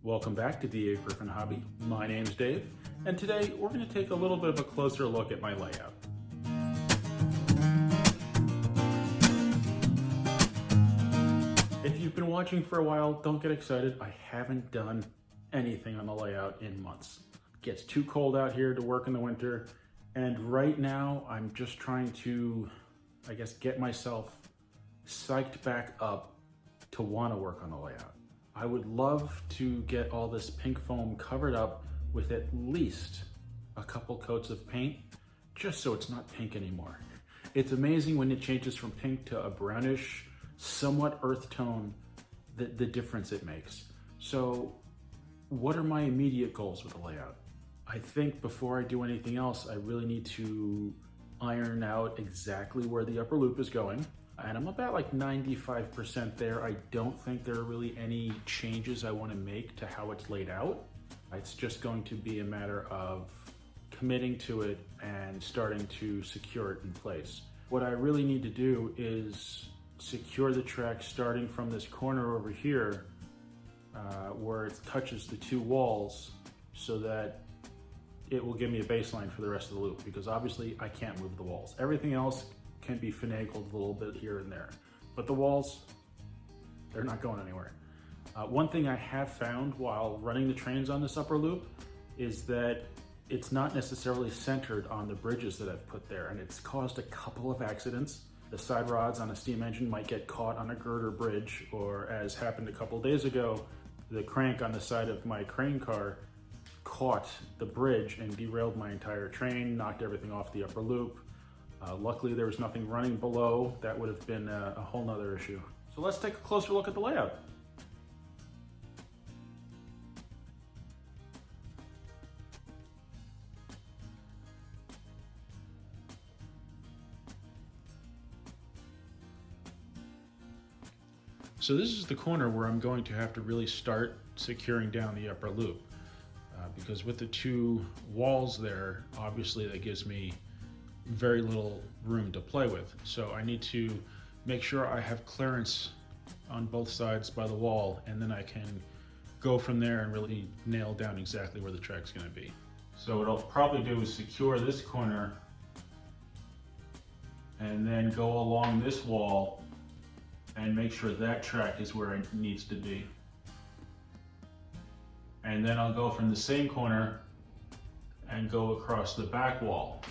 Welcome back to Dagryffyn Hobby. My name's Dave, and today we're going to take a little bit of a closer look at my layout. If you've been watching for a while, don't get excited. I haven't done anything on the layout in months. It gets too cold out here to work in the winter, and right now I'm just trying to, get myself psyched back up to want to work on the layout. I would love to get all this pink foam covered up with at least a couple coats of paint, just so it's not pink anymore. It's amazing when it changes from pink to a brownish, somewhat earth tone, the difference it makes. So what are my immediate goals with the layout? I think before I do anything else, I really need to iron out exactly where the upper loop is going. And I'm about like 95% there. I don't think there are really any changes I want to make to how it's laid out. It's just going to be a matter of committing to it and starting to secure it in place. What I really need to do is secure the track starting from this corner over here where it touches the two walls, so that it will give me a baseline for the rest of the loop, because obviously I can't move the walls. Everything else can be finagled a little bit here and there, but the walls, they're not going anywhere. One thing I have found while running the trains on this upper loop is that it's not necessarily centered on the bridges that I've put there, and it's caused a couple of accidents. The side rods on a steam engine might get caught on a girder bridge, or as happened a couple days ago, the crank on the side of my crane car caught the bridge and derailed my entire train, knocked everything off the upper loop. Luckily, there was nothing running below. That would have been a whole nother issue. So let's take a closer look at the layout. So this is the corner where I'm going to have to really start securing down the upper loop. Because with the two walls there, obviously that gives me very little room to play with. So I need to make sure I have clearance on both sides by the wall, and then I can go from there and really nail down exactly where the track's going to be. So what I'll probably do is secure this corner and then go along this wall and make sure that track is where it needs to be. And then I'll go from the same corner and go across the back wall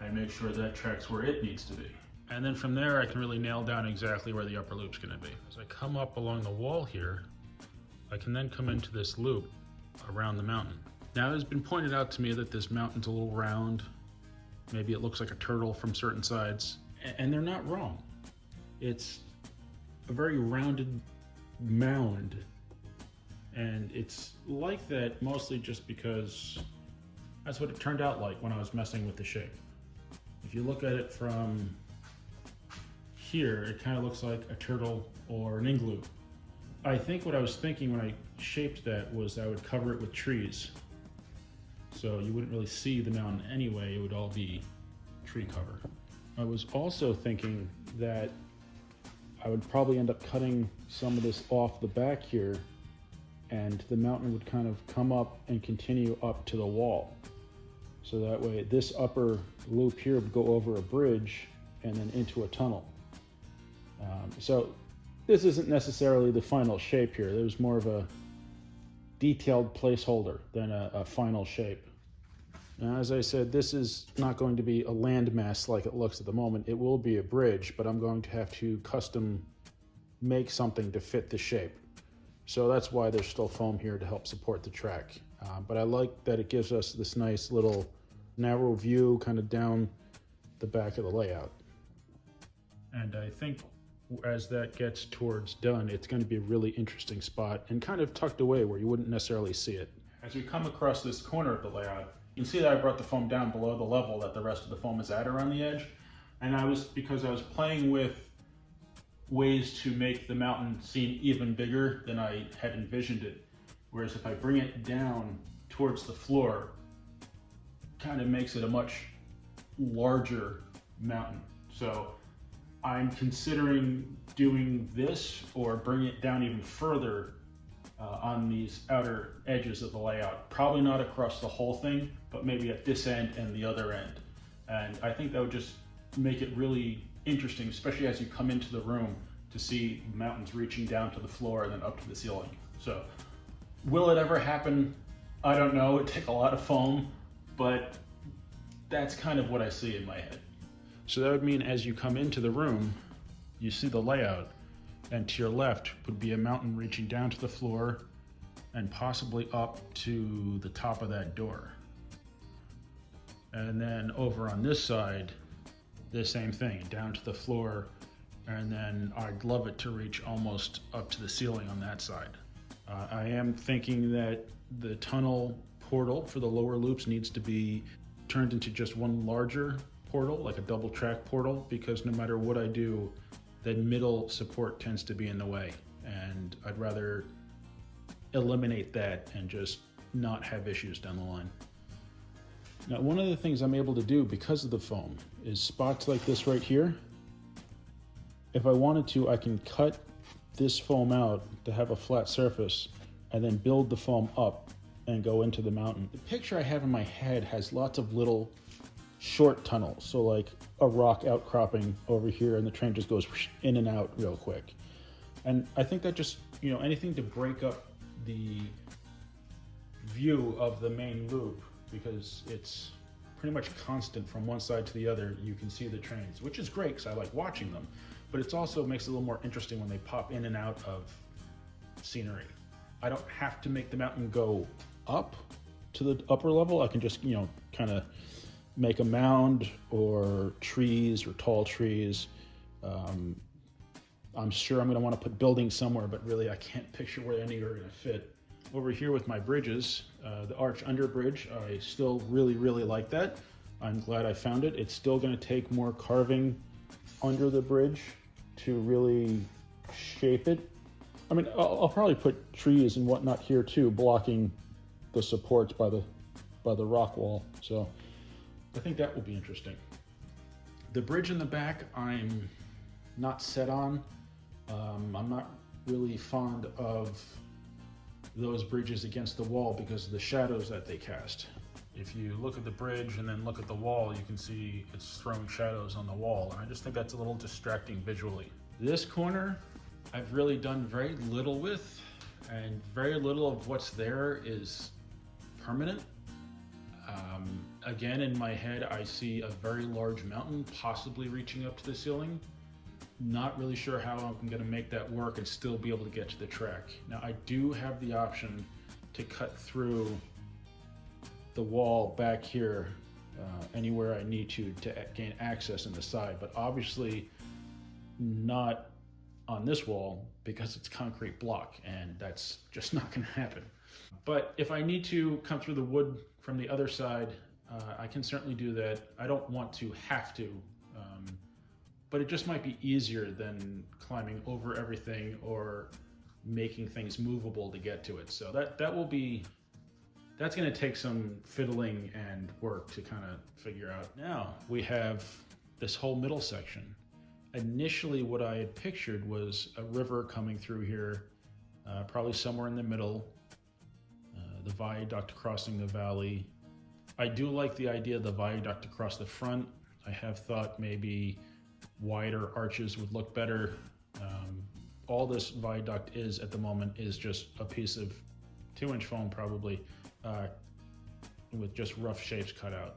and make sure that track's where it needs to be. And then from there, I can really nail down exactly where the upper loop's gonna be. As I come up along the wall here, I can then come into this loop around the mountain. Now, it's been pointed out to me that this mountain's a little round. Maybe it looks like a turtle from certain sides, and they're not wrong. It's a very rounded mound, and it's like that mostly just because that's what it turned out like when I was messing with the shape. If you look at it from here, it kind of looks like a turtle or an igloo. I think what I was thinking when I shaped that was I would cover it with trees, so you wouldn't really see the mountain anyway. It would all be tree cover. I was also thinking that I would probably end up cutting some of this off the back here, and the mountain would kind of come up and continue up to the wall. So that way this upper loop here would go over a bridge and then into a tunnel. So this isn't necessarily the final shape here. There's more of a detailed placeholder than a final shape. Now, as I said, this is not going to be a landmass like it looks at the moment. It will be a bridge, but I'm going to have to custom make something to fit the shape. So that's why there's still foam here to help support the track. But I like that it gives us this nice little narrow view kind of down the back of the layout. And I think as that gets towards done, it's going to be a really interesting spot and kind of tucked away where you wouldn't necessarily see it. As we come across this corner of the layout, you can see that I brought the foam down below the level that the rest of the foam is at around the edge. And because I was playing with ways to make the mountain seem even bigger than I had envisioned it. Whereas if I bring it down towards the floor, kind of makes it a much larger mountain. So I'm considering doing this or bring it down even further on these outer edges of the layout. Probably not across the whole thing, but maybe at this end and the other end. And I think that would just make it really interesting, especially as you come into the room to see mountains reaching down to the floor and then up to the ceiling. So will it ever happen? I don't know. It'd take a lot of foam, but that's kind of what I see in my head. So that would mean as you come into the room, you see the layout, and to your left would be a mountain reaching down to the floor and possibly up to the top of that door. And then over on this side, the same thing, down to the floor, and then I'd love it to reach almost up to the ceiling on that side. I am thinking that the tunnel portal for the lower loops needs to be turned into just one larger portal, like a double track portal, because no matter what I do, the middle support tends to be in the way, and I'd rather eliminate that and just not have issues down the line. Now, one of the things I'm able to do because of the foam is spots like this right here. If I wanted to, I can cut this foam out to have a flat surface and then build the foam up and go into the mountain. The picture I have in my head has lots of little short tunnels. So like a rock outcropping over here and the train just goes in and out real quick. And I think that just, anything to break up the view of the main loop, because it's pretty much constant from one side to the other. You can see the trains, which is great because I like watching them, but it also makes it a little more interesting when they pop in and out of scenery. I don't have to make the mountain go up to the upper level. I can just, kind of make a mound or trees or tall trees. I'm sure I'm going to want to put buildings somewhere, but really I can't picture where any are going to fit. Over here with my bridges, the arch under bridge, I still really, really like that. I'm glad I found it. It's still going to take more carving under the bridge to really shape it. I mean, I'll probably put trees and whatnot here too, blocking the supports by the rock wall. So I think that will be interesting. The bridge in the back, I'm not set on. I'm not really fond of those bridges against the wall because of the shadows that they cast. If you look at the bridge and then look at the wall, you can see it's throwing shadows on the wall. And I just think that's a little distracting visually. This corner, I've really done very little with, and very little of what's there is permanent. Again, in my head, I see a very large mountain possibly reaching up to the ceiling. Not really sure how I'm going to make that work and still be able to get to the track. Now, I do have the option to cut through the wall back here anywhere I need to gain access in the side, but obviously not on this wall because it's concrete block, and that's just not going to happen. But if I need to come through the wood from the other side, I can certainly do that. I don't want to have to, but it just might be easier than climbing over everything or making things movable to get to it. So that's going to take some fiddling and work to kind of figure out. Now we have this whole middle section. Initially, what I had pictured was a river coming through here, probably somewhere in the middle, the viaduct crossing the valley. I do like the idea of the viaduct across the front. I have thought maybe wider arches would look better. All this viaduct is at the moment is just a piece of 2-inch foam probably, with just rough shapes cut out.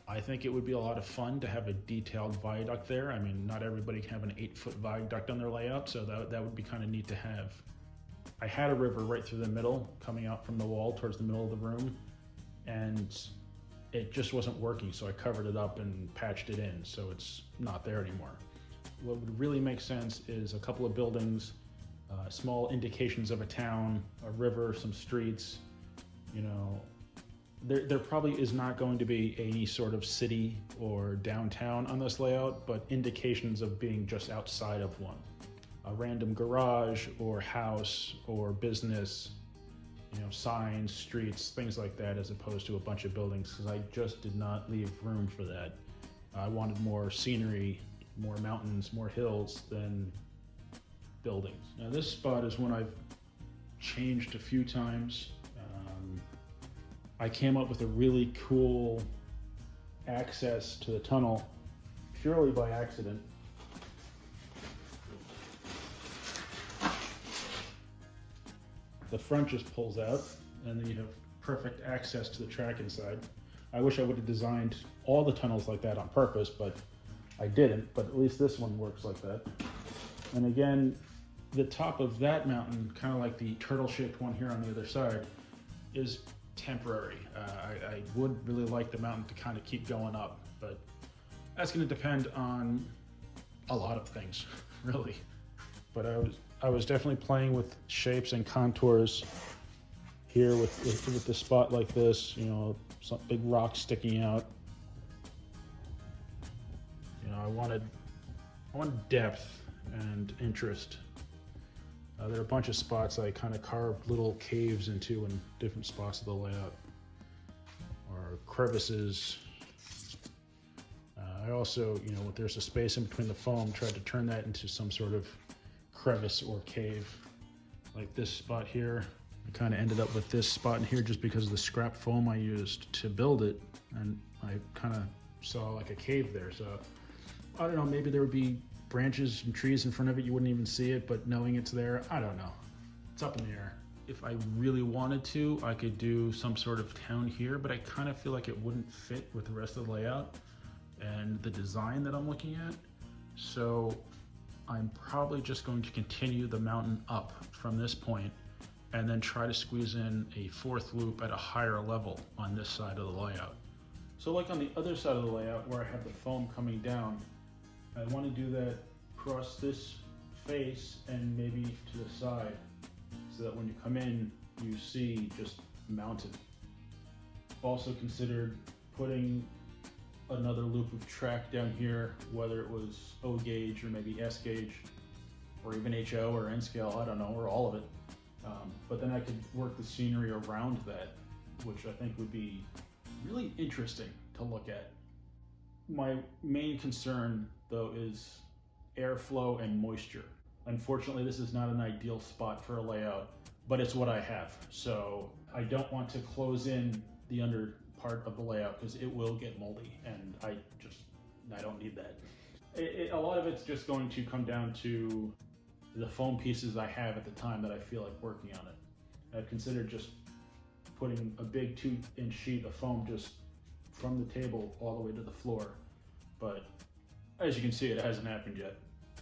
I think it would be a lot of fun to have a detailed viaduct there. I mean, not everybody can have an 8-foot viaduct on their layout, so that would be kind of neat to have. I had a river right through the middle coming out from the wall towards the middle of the room, and it just wasn't working, so I covered it up and patched it in, so it's not there anymore. What would really make sense is a couple of buildings, small indications of a town, a river, some streets. There probably is not going to be any sort of city or downtown on this layout, but indications of being just outside of one. A random garage or house or business, signs, streets, things like that, as opposed to a bunch of buildings, because I just did not leave room for that. I wanted more scenery, more mountains, more hills than buildings. Now this spot is one I've changed a few times. I came up with a really cool access to the tunnel purely by accident. The front just pulls out, and then you have perfect access to the track inside. I wish I would have designed all the tunnels like that on purpose, but I didn't, but at least this one works like that. And again, the top of that mountain, kind of like the turtle-shaped one here on the other side, is temporary. I would really like the mountain to kind of keep going up, but that's going to depend on a lot of things, really. But I was definitely playing with shapes and contours here with the spot like this, you know, some big rocks sticking out. You know, I wanted depth and interest. There are a bunch of spots I kind of carved little caves into in different spots of the layout, or crevices. I also, you know, there's a space in between the foam, tried to turn that into some sort of crevice or cave. Like this spot here, I kind of ended up with this spot in here just because of the scrap foam I used to build it, and I kind of saw like a cave there. So I don't know, maybe there would be branches and trees in front of it, you wouldn't even see it, but knowing it's there, I don't know. It's up in the air. If I really wanted to, I could do some sort of town here, but I kind of feel like it wouldn't fit with the rest of the layout and the design that I'm looking at. So I'm probably just going to continue the mountain up from this point and then try to squeeze in a fourth loop at a higher level on this side of the layout. So like on the other side of the layout where I have the foam coming down, I want to do that across this face and maybe to the side, so that when you come in, you see just mountain. Also considered putting another loop of track down here, whether it was Ogauge or maybe S-gauge, or even HO or N-scale, I don't know, or all of it. But then I could work the scenery around that, which I think would be really interesting to look at. My main concern, though, is airflow and moisture. Unfortunately, this is not an ideal spot for a layout, but it's what I have. So I don't want to close in the under part of the layout because it will get moldy, and I don't need that. A lot of it's just going to come down to the foam pieces I have at the time that I feel like working on it. I've considered just putting a big 2-inch sheet of foam just from the table all the way to the floor, but as you can see, it hasn't happened yet.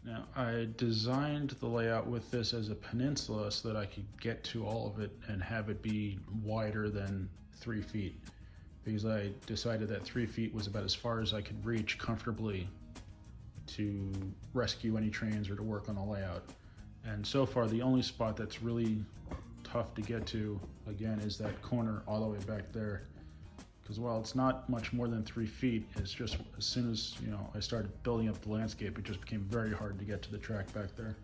Now, I designed the layout with this as a peninsula so that I could get to all of it and have it be wider than 3 feet, because I decided that 3 feet was about as far as I could reach comfortably to rescue any trains or to work on the layout. And so far, the only spot that's really tough to get to, again, is that corner all the way back there. Because while it's not much more than 3 feet, it's just as soon as, you know, I started building up the landscape, it just became very hard to get to the track back there.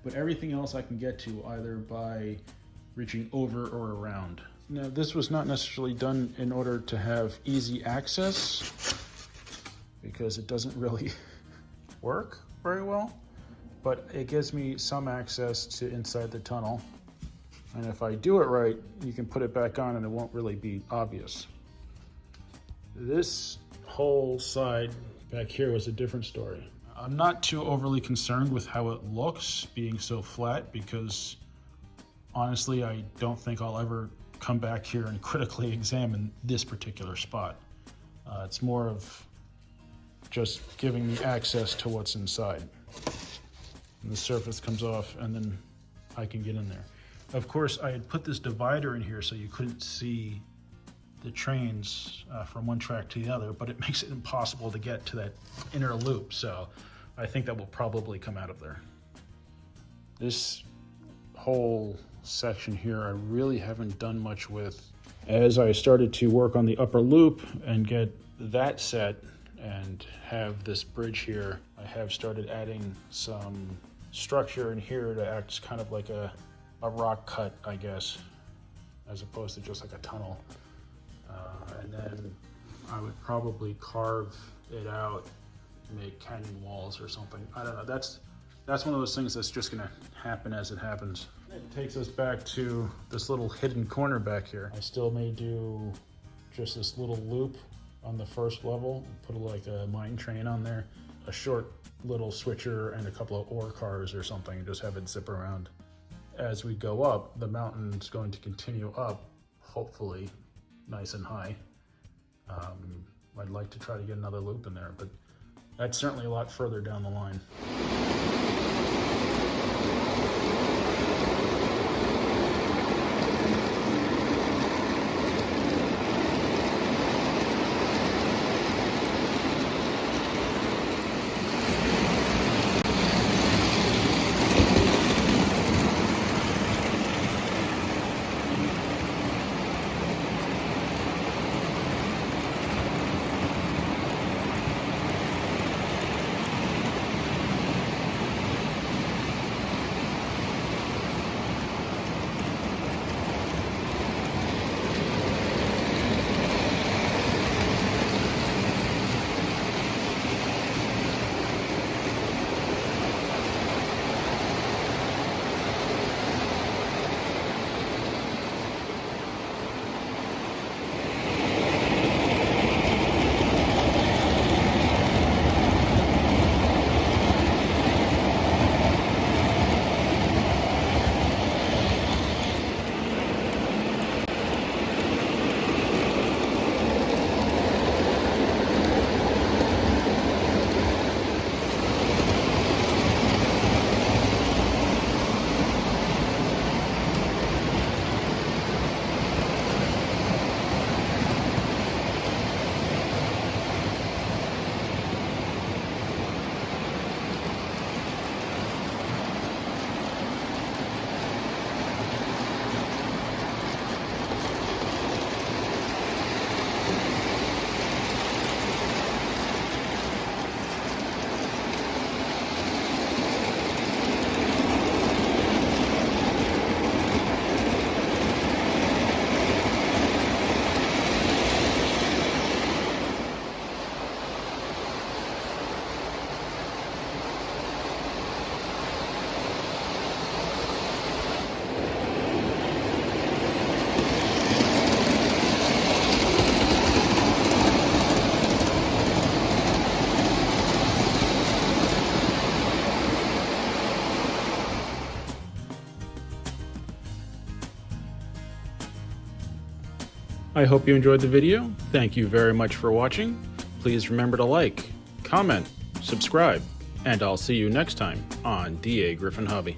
But everything else I can get to either by reaching over or around. Now, this was not necessarily done in order to have easy access, because it doesn't really work very well, but it gives me some access to inside the tunnel. And if I do it right, you can put it back on and it won't really be obvious. This whole side back here was a different story. I'm not too overly concerned with how it looks being so flat, because honestly, I don't think I'll ever come back here and critically examine this particular spot. It's more of just giving me access to what's inside. And the surface comes off and then I can get in there. Of course, I had put this divider in here so you couldn't see the trains from one track to the other, but it makes it impossible to get to that inner loop, so I think that will probably come out of there. This whole section here I really haven't done much with. As I started to work on the upper loop and get that set and have this bridge here, I have started adding some structure in here to act as kind of like a rock cut, I guess, as opposed to just like a tunnel. And then I would probably carve it out to make canyon walls or something. I don't know, that's one of those things that's just gonna happen as it happens. It takes us back to this little hidden corner back here. I still may do just this little loop on the first level, put like a mine train on there, a short little switcher and a couple of ore cars or something, just have it zip around. As we go up, the mountain's going to continue up, hopefully nice and high. I'd like to try to get another loop in there, but that's certainly a lot further down the line. I hope you enjoyed the video. Thank you very much for watching. Please remember to like, comment, subscribe, and I'll see you next time on Dagryffyn Hobby.